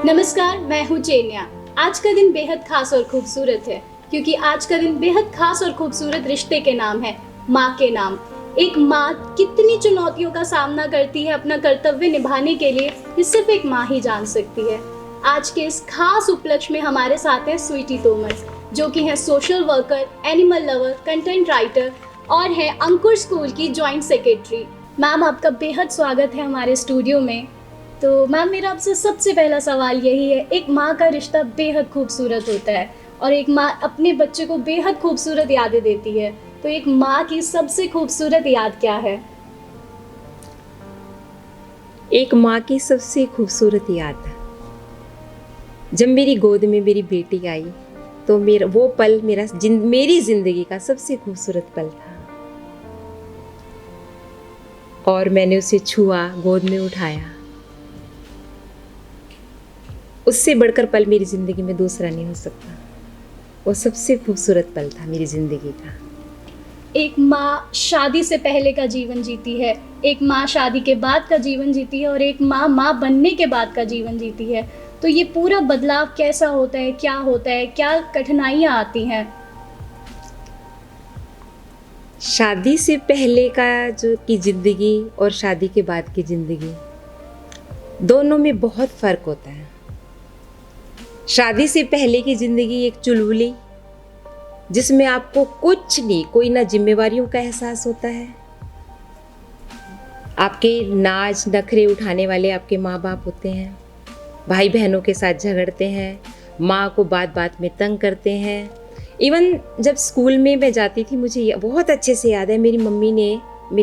नमस्कार, मैं हूँ चेन्या। आज का दिन बेहद खास और खूबसूरत है क्योंकि आज का दिन बेहद खास और खूबसूरत रिश्ते के नाम है, माँ के नाम। एक माँ कितनी चुनौतियों का सामना करती है अपना कर्तव्य निभाने के लिए, ये सिर्फ एक माँ ही जान सकती है। आज के इस खास उपलक्ष्य में हमारे साथ है स्वीटी तोमर, जो कि है social worker, animal lover, content writer और है अंकुर स्कूल की जॉइंट सेक्रेटरी। मैम, आपका बेहद स्वागत है हमारे स्टूडियो में। तो मैम, मेरा आपसे सबसे पहला सवाल यही है, एक माँ का रिश्ता बेहद खूबसूरत होता है और एक माँ अपने बच्चे को बेहद खूबसूरत यादें देती है, तो एक माँ की सबसे खूबसूरत याद क्या है? एक माँ की सबसे खूबसूरत याद, जब मेरी गोद में मेरी बेटी आई तो वो पल मेरी जिंदगी का सबसे खूबसूरत पल था। और मैंने उसे छुआ, गोद में उठाया। उससे बढ़कर पल मेरी ज़िंदगी में दूसरा नहीं हो सकता। वो सबसे खूबसूरत पल था मेरी ज़िंदगी का। एक माँ शादी से पहले का जीवन जीती है, एक माँ शादी के बाद का जीवन जीती है और एक माँ माँ बनने के बाद का जीवन जीती है। तो ये पूरा बदलाव कैसा होता है, क्या होता है, क्या कठिनाइयाँ आती हैं? शादी से पहले का की ज़िंदगी और शादी के बाद की ज़िंदगी, दोनों में बहुत फ़र्क होता है। शादी से पहले की ज़िंदगी एक चुलबुली, जिसमें आपको कुछ नहीं, कोई ना जिम्मेवारियों का एहसास होता है। आपके नाज नखरे उठाने वाले आपके माँ बाप होते हैं, भाई बहनों के साथ झगड़ते हैं, माँ को बात बात में तंग करते हैं। इवन जब स्कूल में मैं जाती थी, मुझे बहुत अच्छे से याद है, मेरी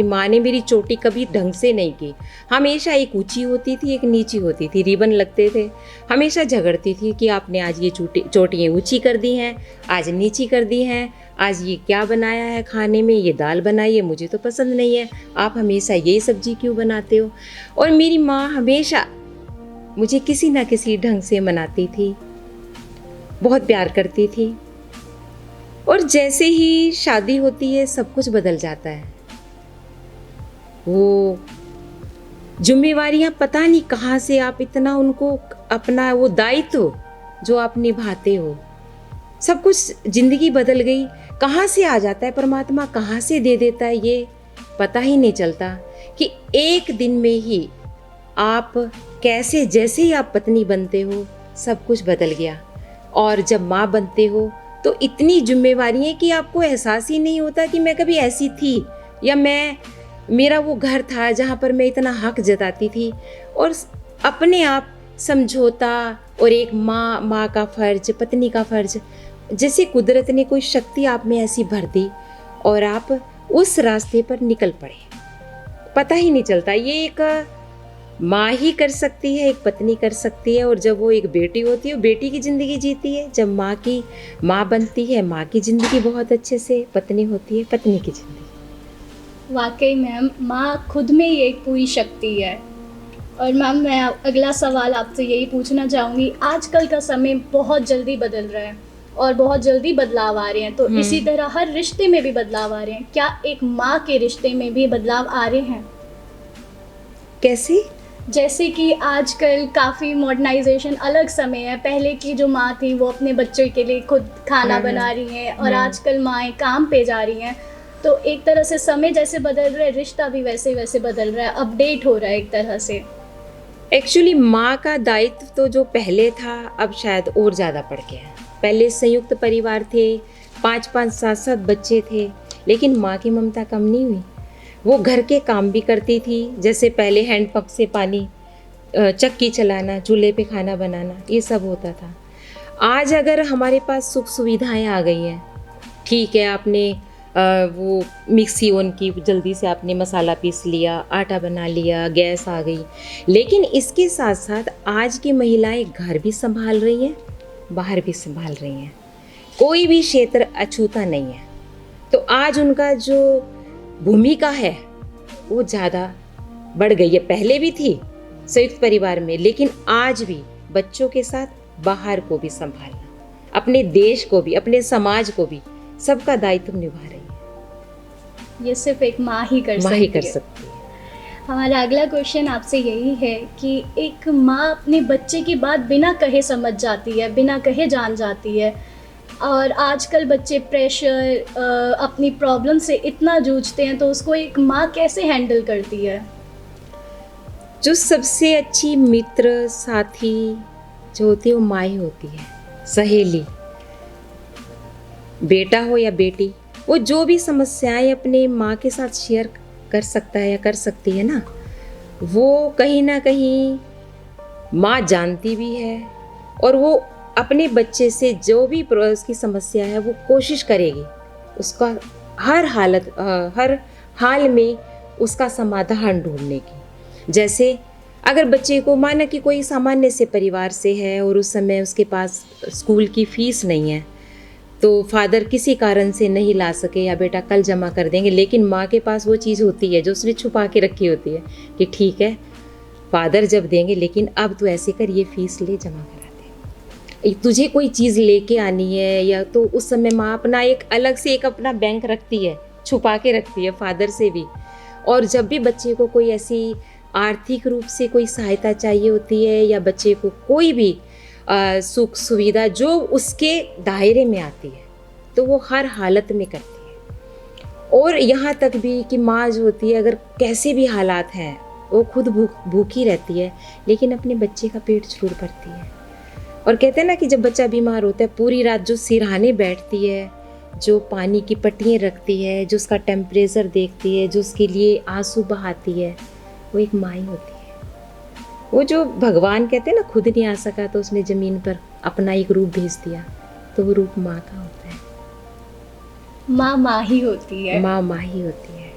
माँ ने मेरी चोटी कभी ढंग से नहीं की। हमेशा एक ऊंची होती थी, एक नीची होती थी, रिबन लगते थे। हमेशा झगड़ती थी कि आपने आज ये चोटियाँ ऊंची कर दी हैं, आज नीची कर दी हैं, आज ये क्या बनाया है खाने में, ये दाल बनाई है, मुझे तो पसंद नहीं है, आप हमेशा यही सब्जी क्यों बनाते हो। और मेरी माँ हमेशा मुझे किसी ना किसी ढंग से मनाती थी, बहुत प्यार करती थी। और जैसे ही शादी होती है सब कुछ बदल जाता है। वो जिम्मेवारियां पता नहीं कहाँ से आप इतना उनको अपना वो दायित्व जो आप निभाते हो, सब कुछ जिंदगी बदल गई। कहाँ से आ जाता है परमात्मा, कहाँ से दे देता है, ये पता ही नहीं चलता कि एक दिन में ही आप कैसे, जैसे ही आप पत्नी बनते हो सब कुछ बदल गया। और जब माँ बनते हो तो इतनी जिम्मेवारी है कि आपको एहसास ही नहीं होता कि मैं कभी ऐसी थी, या मेरा वो घर था जहाँ पर मैं इतना हक जताती थी। और अपने आप समझौता और एक माँ का फ़र्ज, पत्नी का फ़र्ज, जैसे कुदरत ने कोई शक्ति आप में ऐसी भर दी और आप उस रास्ते पर निकल पड़े, पता ही नहीं चलता। ये एक माँ ही कर सकती है, एक पत्नी कर सकती है। और जब वो एक बेटी होती है, वो बेटी की ज़िंदगी जीती है। जब माँ बनती है, माँ की ज़िंदगी बहुत अच्छे से, पत्नी होती है, पत्नी की ज़िंदगी। वाकई मैम, माँ खुद में ही एक पूरी शक्ति है। और मैम, मैं अगला सवाल आपसे यही पूछना चाहूँगी, आजकल का समय बहुत जल्दी बदल रहा है और बहुत जल्दी बदलाव आ रहे हैं, तो इसी तरह हर रिश्ते में भी बदलाव आ रहे हैं। क्या एक माँ के रिश्ते में भी बदलाव आ रहे हैं? कैसे? जैसे कि आजकल काफ़ी मॉडर्नाइजेशन, अलग समय है। पहले की जो माँ थी वो अपने बच्चों के लिए खुद खाना बना रही हैं और आजकल माएँ काम पे जा रही हैं। तो एक तरह से समय जैसे बदल रहा है, रिश्ता भी वैसे वैसे बदल रहा है, अपडेट हो रहा है एक तरह से। एक्चुअली माँ का दायित्व तो जो पहले था अब शायद और ज़्यादा बढ़ गया है। पहले संयुक्त परिवार थे, 5-5, 7-7 बच्चे थे, लेकिन माँ की ममता कम नहीं हुई। वो घर के काम भी करती थी, जैसे पहले हैंडपंप से पानी, चक्की चलाना, चूल्हे पे खाना बनाना, ये सब होता था। आज अगर हमारे पास सुख सुविधाएं आ गई हैं, ठीक है, आपने वो मिक्सी ऑन की, जल्दी से आपने मसाला पीस लिया, आटा बना लिया, गैस आ गई, लेकिन इसके साथ साथ आज की महिलाएं घर भी संभाल रही हैं, बाहर भी संभाल रही हैं, कोई भी क्षेत्र अछूता नहीं है। तो आज उनका जो भूमिका है वो ज़्यादा बढ़ गई है। पहले भी थी संयुक्त परिवार में, लेकिन आज भी बच्चों के साथ बाहर को भी संभालना, अपने देश को भी, अपने समाज को भी, सबका दायित्व निभा रही है। ये सिर्फ एक माँ ही कर सकती है। हमारा अगला क्वेश्चन आपसे यही है कि एक माँ अपने बच्चे की बात बिना कहे समझ जाती है, बिना कहे जान जाती है, और आजकल बच्चे प्रेशर अपनी प्रॉब्लम से इतना जूझते हैं, तो उसको एक माँ कैसे हैंडल करती है? जो सबसे अच्छी मित्र साथी जो होती है वो माँ ही होती है, सहेली। बेटा हो या बेटी, वो जो भी समस्याएं अपने माँ के साथ शेयर कर सकता है या कर सकती है ना, वो कहीं ना कहीं माँ जानती भी है, और वो अपने बच्चे से जो भी उसकी समस्या है वो कोशिश करेगी उसका हर हाल में उसका समाधान ढूंढने की। जैसे अगर बच्चे को माना कि कोई सामान्य से परिवार से है और उस समय उसके पास स्कूल की फीस नहीं है, तो फादर किसी कारण से नहीं ला सके या बेटा कल जमा कर देंगे, लेकिन माँ के पास वो चीज़ होती है जो उसने छुपा के रखी होती है कि ठीक है फादर जब देंगे, लेकिन अब तू ऐसे कर ये फीस ले जमा करा दे, तुझे कोई चीज़ लेके आनी है। या तो उस समय माँ अपना एक अलग से एक अपना बैंक रखती है, छुपा के रखती है फादर से भी। और जब भी बच्चे को कोई ऐसी आर्थिक रूप से कोई सहायता चाहिए होती है या बच्चे को कोई भी सुख सुविधा जो उसके दायरे में आती है, तो वो हर हालत में करती है। और यहाँ तक भी कि माँ जो होती है अगर कैसे भी हालात हैं वो खुद भूखी रहती है, लेकिन अपने बच्चे का पेट जरूर भरती है। और कहते हैं ना कि जब बच्चा बीमार होता है पूरी रात जो सिरहाने बैठती है, जो पानी की पट्टियाँ रखती है, जो उसका टेम्परेचर देखती है, जो उसके लिए आंसू बहाती है, वो एक माँ ही होती है। वो जो भगवान कहते हैं ना खुद नहीं आ सका तो उसने ज़मीन पर अपना एक रूप भेज दिया, तो वो रूप माँ का होता है। माँ माँ ही होती है। माँ ही होती है।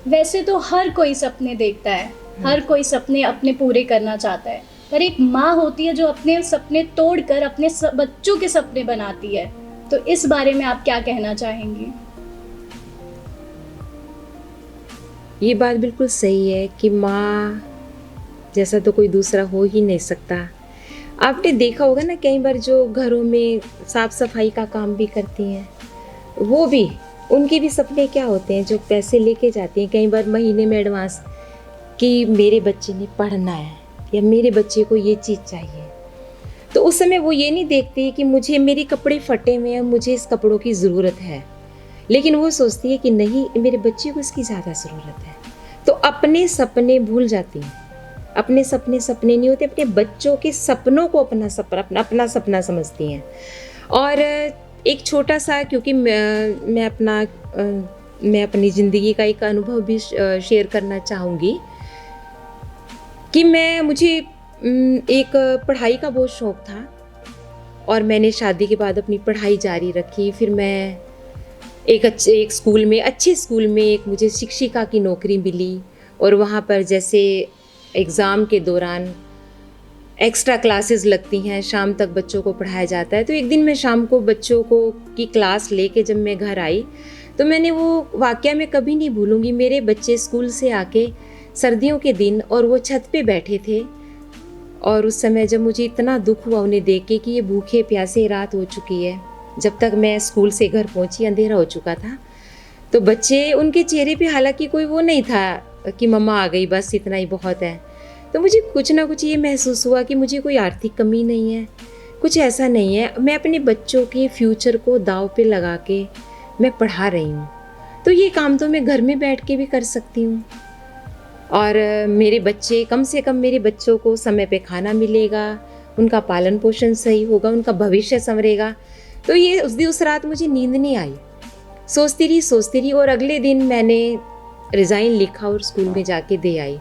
वैसे तो हर कोई सपने देखता है, हर कोई सपने अपने पूरे करना चाहता है, पर एक माँ होती है जो अपने सपने तोड़कर अपने बच्चों के सपने बनाती है। तो इस बारे में आप क्या कहना चाहेंगी? ये बात बिल्कुल सही है कि माँ जैसा तो कोई दूसरा हो ही नहीं सकता। आपने देखा होगा ना कई बार जो घरों में साफ सफाई का काम भी करती हैं, वो भी उनके भी सपने क्या होते हैं, जो पैसे लेके जाती हैं कई बार महीने में एडवांस कि मेरे बच्चे ने पढ़ना है या मेरे बच्चे को ये चीज़ चाहिए। तो उस समय वो ये नहीं देखती कि मुझे मेरे कपड़े फटे हुए हैं, मुझे इस कपड़ों की ज़रूरत है, लेकिन वो सोचती है कि नहीं मेरे बच्चे को इसकी ज़्यादा ज़रूरत है। तो अपने सपने भूल जाती हैं। अपने सपने नहीं होते, अपने बच्चों के सपनों को अपना सपना समझती हैं। और एक छोटा सा, क्योंकि मैं अपनी ज़िंदगी का एक अनुभव भी शेयर करना चाहूँगी कि मुझे एक पढ़ाई का बहुत शौक़ था और मैंने शादी के बाद अपनी पढ़ाई जारी रखी। फिर मैं एक स्कूल में, अच्छे स्कूल में एक मुझे शिक्षिका की नौकरी मिली, और वहाँ पर जैसे एग्ज़ाम के दौरान एक्स्ट्रा क्लासेस लगती हैं, शाम तक बच्चों को पढ़ाया जाता है। तो एक दिन मैं शाम को बच्चों की क्लास लेके जब मैं घर आई, तो मैंने वो वाक़या मैं कभी नहीं भूलूँगी। मेरे बच्चे स्कूल से आके सर्दियों के दिन, और वो छत पे बैठे थे, और उस समय जब मुझे इतना दुख हुआ उन्हें देख के कि ये भूखे प्यासे रात हो चुकी है, जब तक मैं स्कूल से घर पहुंची अंधेरा हो चुका था। तो बच्चे, उनके चेहरे पे हालांकि कोई वो नहीं था कि मम्मा आ गई बस इतना ही बहुत है। तो मुझे कुछ ना कुछ ये महसूस हुआ कि मुझे कोई आर्थिक कमी नहीं है, कुछ ऐसा नहीं है, मैं अपने बच्चों के फ्यूचर को दाव पे लगा के मैं पढ़ा रही हूँ, तो ये काम तो मैं घर में बैठ के भी कर सकती हूँ, और मेरे बच्चे, कम से कम मेरे बच्चों को समय पे खाना मिलेगा, उनका पालन पोषण सही होगा, उनका भविष्य संवरेगा। तो ये उस रात मुझे नींद नहीं आई, सोचती रही, और अगले दिन मैंने रिज़ाइन लिखा और स्कूल में जाके दे आई।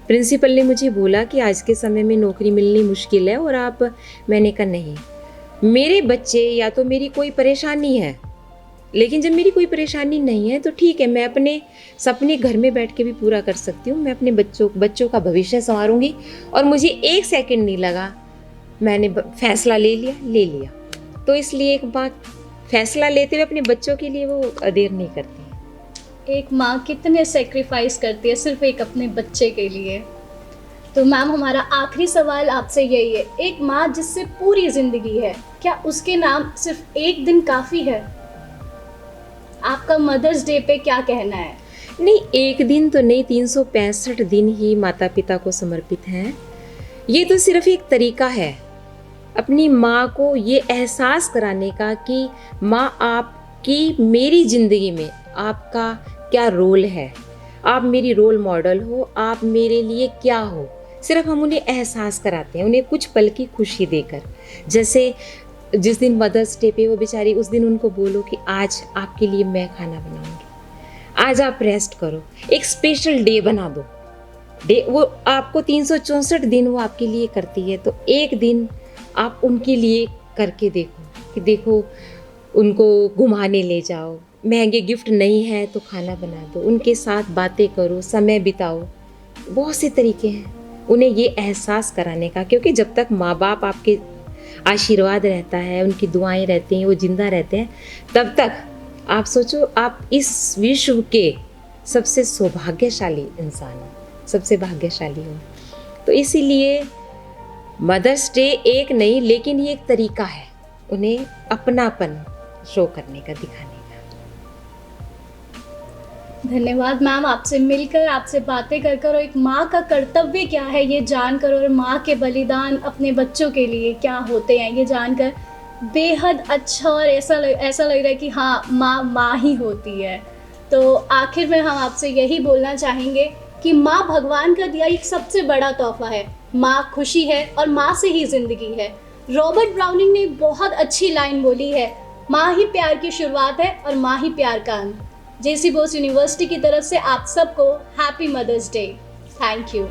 प्रिंसिपल ने मुझे बोला कि आज के समय में नौकरी मिलनी मुश्किल है, और मैंने कहा नहीं, मेरे बच्चे, या तो मेरी कोई परेशानी है, लेकिन जब मेरी कोई परेशानी नहीं है तो ठीक है, मैं अपने सपने घर में बैठ के भी पूरा कर सकती हूँ, मैं अपने बच्चों का भविष्य संवारूंगी। और मुझे एक सेकंड नहीं लगा, मैंने फैसला ले लिया। तो इसलिए एक बात, फैसला लेते हुए अपने बच्चों के लिए वो देर नहीं करती। एक माँ कितने सेक्रीफाइस करती है सिर्फ एक अपने बच्चे के लिए। तो मैम, हमारा आखिरी सवाल आपसे यही है, एक माँ जिससे पूरी ज़िंदगी है, क्या उसके नाम सिर्फ एक दिन काफ़ी है? आपका मदर्स डे पे क्या कहना है? नहीं, एक दिन तो नहीं, 365 दिन ही माता पिता को समर्पित हैं। ये तो सिर्फ एक तरीका है अपनी माँ को ये एहसास कराने का कि माँ आपकी मेरी ज़िंदगी में आपका क्या रोल है, आप मेरी रोल मॉडल हो, आप मेरे लिए क्या हो। सिर्फ हम उन्हें एहसास कराते हैं, उन्हें कुछ पल की खुशी देकर। जैसे जिस दिन मदर्स डे पे वो बेचारी, उस दिन उनको बोलो कि आज आपके लिए मैं खाना बनाऊंगी, आज आप रेस्ट करो, एक स्पेशल डे बना दो। डे वो आपको 364 दिन वो आपके लिए करती है, तो एक दिन आप उनके लिए करके देखो कि देखो उनको घुमाने ले जाओ, महंगे गिफ्ट नहीं है तो खाना बना दो, उनके साथ बातें करो, समय बिताओ। बहुत से तरीके हैं उन्हें ये एहसास कराने का, क्योंकि जब तक माँ बाप आपके आशीर्वाद रहता है, उनकी दुआएं रहती हैं, वो जिंदा रहते हैं, तब तक आप सोचो आप इस विश्व के सबसे सौभाग्यशाली इंसान हो, सबसे भाग्यशाली हो। तो इसीलिए मदर्स डे एक नहीं, लेकिन ये एक तरीका है उन्हें अपनापन शो करने का, दिखाने का। धन्यवाद मैम, आपसे मिलकर, आपसे बातें कर कर और एक माँ का कर्तव्य क्या है ये जानकर, और माँ के बलिदान अपने बच्चों के लिए क्या होते हैं ये जानकर बेहद अच्छा, और ऐसा लग रहा है कि हाँ, माँ ही होती है। तो आखिर में हम आपसे यही बोलना चाहेंगे कि माँ भगवान का दिया एक सबसे बड़ा तोहफा है। माँ खुशी है और माँ से ही ज़िंदगी है। रॉबर्ट ब्राउनिंग ने बहुत अच्छी लाइन बोली है, माँ ही प्यार की शुरुआत है और माँ ही प्यार का अंत। जेसी बोस यूनिवर्सिटी की तरफ से आप सबको happy mother's day. Thank you.